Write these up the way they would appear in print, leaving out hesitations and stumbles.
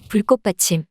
불꽃받침.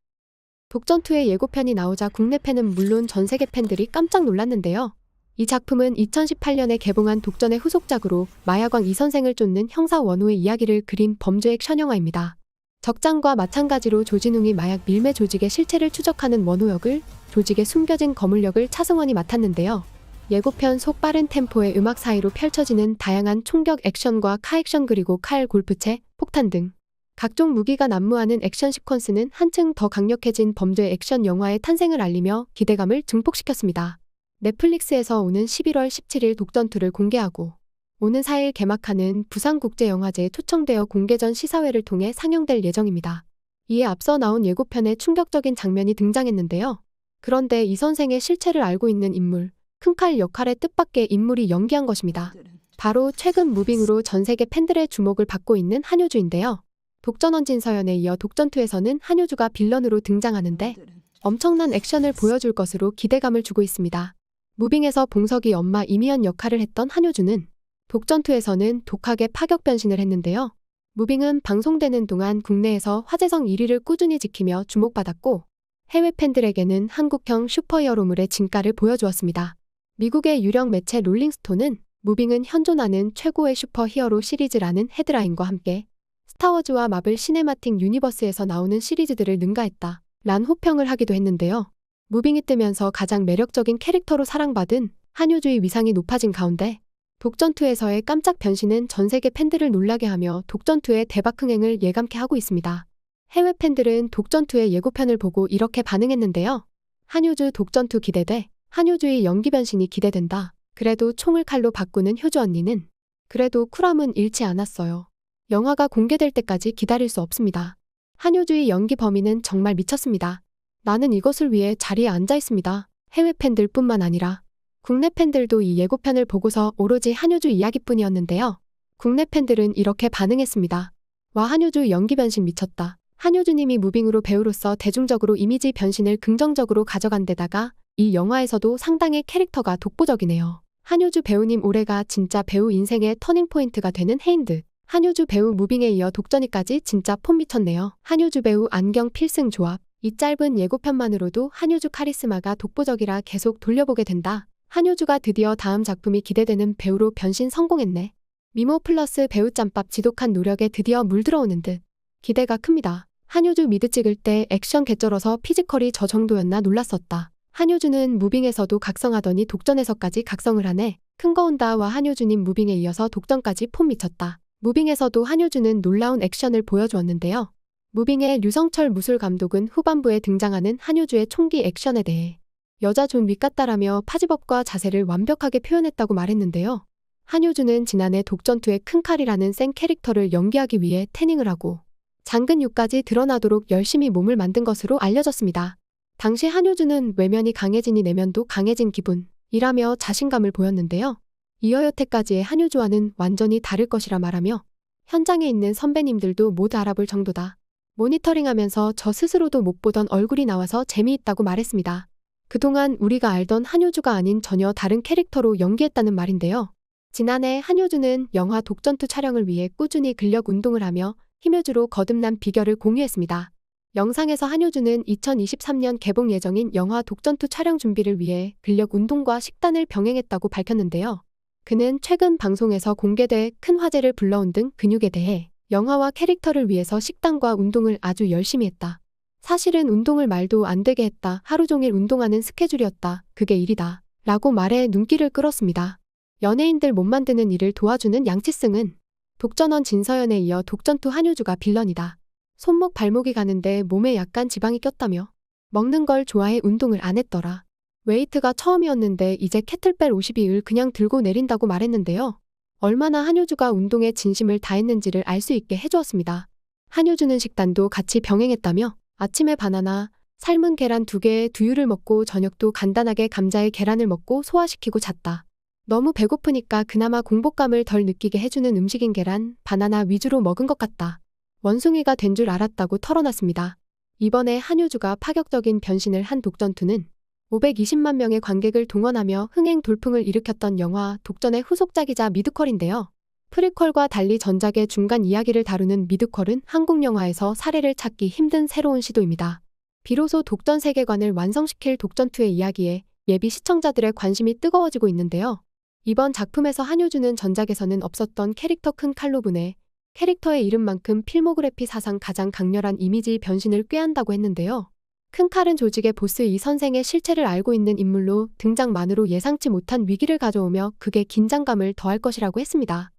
독전2의 예고편이 나오자 국내 팬은 물론 전 세계 팬들이 깜짝 놀랐는데요. 이 작품은 2018년에 개봉한 독전의 후속작으로 마야광 이선생을 쫓는 형사 원호의 이야기를 그린 범죄 액션 영화입니다. 적장과 마찬가지로 조진웅이 마약 밀매 조직의 실체를 추적하는 원호 역을, 조직에 숨겨진 거물 역을 차승원이 맡았는데요. 예고편 속 빠른 템포의 음악 사이로 펼쳐지는 다양한 총격 액션과 카액션 그리고 칼, 골프채, 폭탄 등 각종 무기가 난무하는 액션 시퀀스는 한층 더 강력해진 범죄 액션 영화의 탄생을 알리며 기대감을 증폭시켰습니다. 넷플릭스에서 오는 11월 17일 독전2를 공개하고 오는 4일 개막하는 부산국제영화제에 초청되어 공개 전 시사회를 통해 상영될 예정입니다. 이에 앞서 나온 예고편에 충격적인 장면이 등장했는데요. 그런데 이 선생의 실체를 알고 있는 인물, 큰칼 역할의 뜻밖의 인물이 연기한 것입니다. 바로 최근 무빙으로 전 세계 팬들의 주목을 받고 있는 한효주인데요. 독전원 진서연에 이어 독전2에서는 한효주가 빌런으로 등장하는데 엄청난 액션을 보여줄 것으로 기대감을 주고 있습니다. 무빙에서 봉석이 엄마 이미연 역할을 했던 한효주는 독전2에서는 독하게 파격 변신을 했는데요. 무빙은 방송되는 동안 국내에서 화제성 1위를 꾸준히 지키며 주목받았고 해외 팬들에게는 한국형 슈퍼히어로물의 진가를 보여주었습니다. 미국의 유력 매체 롤링스톤은 무빙은 현존하는 최고의 슈퍼히어로 시리즈라는 헤드라인과 함께 스타워즈와 마블 시네마틱 유니버스에서 나오는 시리즈들을 능가했다 란 호평을 하기도 했는데요. 무빙이 뜨면서 가장 매력적인 캐릭터로 사랑받은 한효주의 위상이 높아진 가운데 독전2에서의 깜짝 변신은 전 세계 팬들을 놀라게 하며 독전2의 대박 흥행을 예감케 하고 있습니다. 해외 팬들은 독전2의 예고편을 보고 이렇게 반응했는데요. 한효주 독전2 기대돼. 한효주의 연기 변신이 기대된다. 그래도 총을 칼로 바꾸는 효주 언니는 그래도 쿨함은 잃지 않았어요. 영화가 공개될 때까지 기다릴 수 없습니다. 한효주의 연기 범위는 정말 미쳤습니다. 나는 이것을 위해 자리에 앉아 있습니다. 해외 팬들뿐만 아니라 국내 팬들도 이 예고편을 보고서 오로지 한효주 이야기뿐이었는데요. 국내 팬들은 이렇게 반응했습니다. 와, 한효주 연기 변신 미쳤다. 한효주님이 무빙으로 배우로서 대중적으로 이미지 변신을 긍정적으로 가져간 데다가 이 영화에서도 상당히 캐릭터가 독보적이네요. 한효주 배우님 올해가 진짜 배우 인생의 터닝포인트가 되는 해인 듯. 한효주 배우 무빙에 이어 독전이까지 진짜 폼 미쳤네요. 한효주 배우 안경 필승 조합. 이 짧은 예고편만으로도 한효주 카리스마가 독보적이라 계속 돌려보게 된다. 한효주가 드디어 다음 작품이 기대되는 배우로 변신 성공했네. 미모 플러스 배우 짬밥 지독한 노력에 드디어 물들어오는 듯. 기대가 큽니다. 한효주 미드 찍을 때 액션 개쩔어서 피지컬이 저 정도였나 놀랐었다. 한효주는 무빙에서도 각성하더니 독전에서까지 각성을 하네. 큰 거 온다와 한효주님 무빙에 이어서 독전까지 폼 미쳤다. 무빙에서도 한효주는 놀라운 액션을 보여주었는데요. 무빙의 류성철 무술 감독은 후반부에 등장하는 한효주의 총기 액션에 대해 여자 존 윅 같다라며 파지법과 자세를 완벽하게 표현했다고 말했는데요. 한효주는 지난해 독전2의 큰칼이라는 센 캐릭터를 연기하기 위해 태닝을 하고 장근육까지 드러나도록 열심히 몸을 만든 것으로 알려졌습니다. 당시 한효주는 외면이 강해지니 내면도 강해진 기분이라며 자신감을 보였는데요. 이어 여태까지의 한효주와는 완전히 다를 것이라 말하며 현장에 있는 선배님들도 모두 알아볼 정도다. 모니터링하면서 저 스스로도 못 보던 얼굴이 나와서 재미있다고 말했습니다. 그동안 우리가 알던 한효주가 아닌 전혀 다른 캐릭터로 연기했다는 말인데요. 지난해 한효주는 영화 독전2 촬영을 위해 꾸준히 근력 운동을 하며 힘효주로 거듭난 비결을 공유했습니다. 영상에서 한효주는 2023년 개봉 예정인 영화 독전2 촬영 준비를 위해 근력 운동과 식단을 병행했다고 밝혔는데요. 그는 최근 방송에서 공개돼 큰 화제를 불러온 등 근육에 대해 영화와 캐릭터를 위해서 식단과 운동을 아주 열심히 했다. 사실은 운동을 말도 안 되게 했다. 하루 종일 운동하는 스케줄이었다. 그게 일이다. 라고 말해 눈길을 끌었습니다. 연예인들 못 만드는 일을 도와주는 양치승은 독전원 진서연에 이어 독전2 한효주가 빌런이다. 손목 발목이 가는데 몸에 약간 지방이 꼈다며 먹는 걸 좋아해 운동을 안 했더라. 웨이트가 처음이었는데 이제 캐틀벨 52을 그냥 들고 내린다고 말했는데요. 얼마나 한효주가 운동에 진심을 다했는지를 알 수 있게 해주었습니다. 한효주는 식단도 같이 병행했다며 아침에 바나나, 삶은 계란 2개에 두유를 먹고 저녁도 간단하게 감자에 계란을 먹고 소화시키고 잤다. 너무 배고프니까 그나마 공복감을 덜 느끼게 해주는 음식인 계란, 바나나 위주로 먹은 것 같다. 원숭이가 된 줄 알았다고 털어놨습니다. 이번에 한효주가 파격적인 변신을 한 독전2는 520만 명의 관객을 동원하며 흥행 돌풍을 일으켰던 영화 독전의 후속작이자 미드컬인데요. 프리퀄과 달리 전작의 중간 이야기를 다루는 미드퀄은 한국 영화에서 사례를 찾기 힘든 새로운 시도입니다. 비로소 독전 세계관을 완성시킬 독전2의 이야기에 예비 시청자들의 관심이 뜨거워지고 있는데요. 이번 작품에서 한효주는 전작에서는 없었던 캐릭터 큰 칼로 분해, 캐릭터의 이름만큼 필모그래피 사상 가장 강렬한 이미지 변신을 꾀한다고 했는데요. 큰 칼은 조직의 보스 이 선생의 실체를 알고 있는 인물로 등장만으로 예상치 못한 위기를 가져오며 극의 긴장감을 더할 것이라고 했습니다.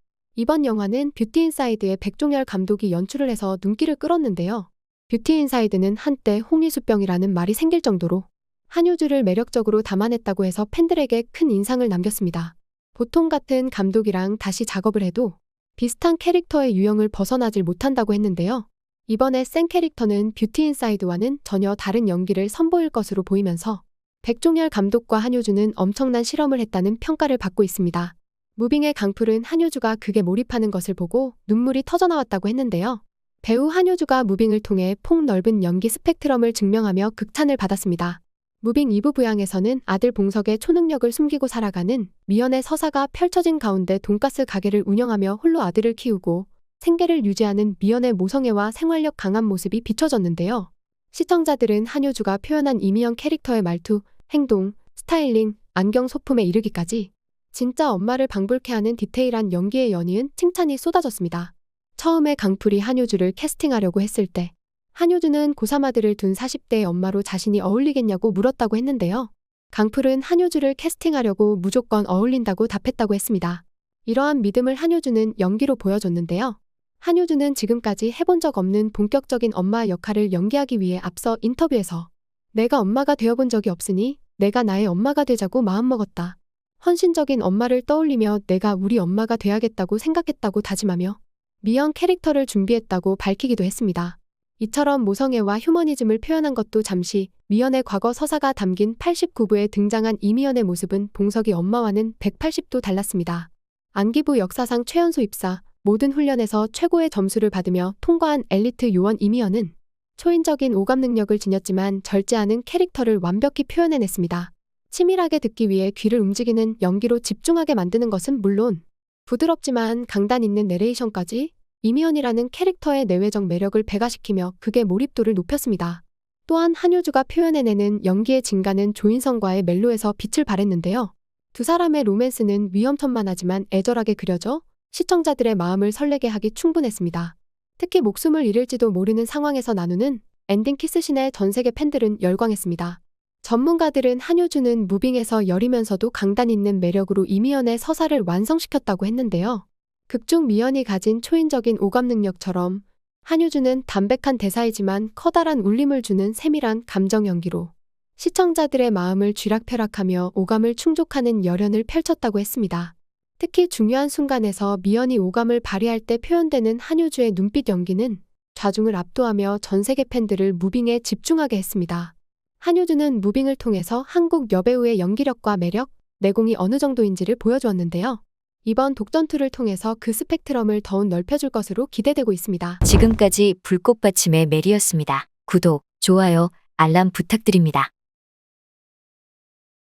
이번 영화는 뷰티 인사이드의 백종열 감독이 연출을 해서 눈길을 끌었는데요. 뷰티 인사이드는 한때 홍위수병이라는 말이 생길 정도로 한효주를 매력적으로 담아냈다고 해서 팬들에게 큰 인상을 남겼습니다. 보통 같은 감독이랑 다시 작업을 해도 비슷한 캐릭터의 유형을 벗어나질 못한다고 했는데요. 이번에 센 캐릭터는 뷰티 인사이드와는 전혀 다른 연기를 선보일 것으로 보이면서 백종열 감독과 한효주는 엄청난 실험을 했다는 평가를 받고 있습니다. 무빙의 강풀은 한효주가 극에 몰입하는 것을 보고 눈물이 터져나왔다고 했는데요. 배우 한효주가 무빙을 통해 폭넓은 연기 스펙트럼을 증명하며 극찬을 받았습니다. 무빙 2부 부양에서는 아들 봉석의 초능력을 숨기고 살아가는 미연의 서사가 펼쳐진 가운데 돈가스 가게를 운영하며 홀로 아들을 키우고 생계를 유지하는 미연의 모성애와 생활력 강한 모습이 비춰졌는데요. 시청자들은 한효주가 표현한 이미연 캐릭터의 말투, 행동, 스타일링, 안경 소품에 이르기까지 진짜 엄마를 방불케 하는 디테일한 연기에 연이은 칭찬이 쏟아졌습니다. 처음에 강풀이 한효주를 캐스팅하려고 했을 때 한효주는 고3 아들을 둔 40대의 엄마로 자신이 어울리겠냐고 물었다고 했는데요. 강풀은 한효주를 캐스팅하려고 무조건 어울린다고 답했다고 했습니다. 이러한 믿음을 한효주는 연기로 보여줬는데요. 한효주는 지금까지 해본 적 없는 본격적인 엄마 역할을 연기하기 위해 앞서 인터뷰에서 내가 엄마가 되어본 적이 없으니 내가 나의 엄마가 되자고 마음먹었다. 헌신적인 엄마를 떠올리며 내가 우리 엄마가 돼야겠다고 생각했다고 다짐하며 미연 캐릭터를 준비했다고 밝히기도 했습니다. 이처럼 모성애와 휴머니즘을 표현한 것도 잠시 미연의 과거 서사가 담긴 89부에 등장한 이미연의 모습은 봉석이 엄마와는 180도 달랐습니다. 안기부 역사상 최연소 입사, 모든 훈련에서 최고의 점수를 받으며 통과한 엘리트 요원 이미연은 초인적인 오감 능력을 지녔지만 절제 않은 캐릭터를 완벽히 표현해냈습니다. 치밀하게 듣기 위해 귀를 움직이는 연기로 집중하게 만드는 것은 물론 부드럽지만 강단 있는 내레이션까지 이미연이라는 캐릭터의 내외적 매력을 배가시키며 극의 몰입도를 높였습니다. 또한 한효주가 표현해내는 연기의 진가는 조인성과의 멜로에서 빛을 발했는데요. 두 사람의 로맨스는 위험천만하지만 애절하게 그려져 시청자들의 마음을 설레게 하기 충분했습니다. 특히 목숨을 잃을지도 모르는 상황에서 나누는 엔딩 키스신에 전 세계 팬들은 열광했습니다. 전문가들은 한효주는 무빙에서 여리면서도 강단 있는 매력으로 이미연의 서사를 완성시켰다고 했는데요. 극중 미연이 가진 초인적인 오감 능력처럼 한효주는 담백한 대사이지만 커다란 울림을 주는 세밀한 감정 연기로 시청자들의 마음을 쥐락펴락하며 오감을 충족하는 열연을 펼쳤다고 했습니다. 특히 중요한 순간에서 미연이 오감을 발휘할 때 표현되는 한효주의 눈빛 연기는 좌중을 압도하며 전 세계 팬들을 무빙에 집중하게 했습니다. 한효주는 무빙을 통해서 한국 여배우의 연기력과 매력, 내공이 어느 정도인지를 보여주었는데요. 이번 독전2를 통해서 그 스펙트럼을 더욱 넓혀줄 것으로 기대되고 있습니다. 지금까지 불꽃받침의 메리였습니다. 구독, 좋아요, 알람 부탁드립니다.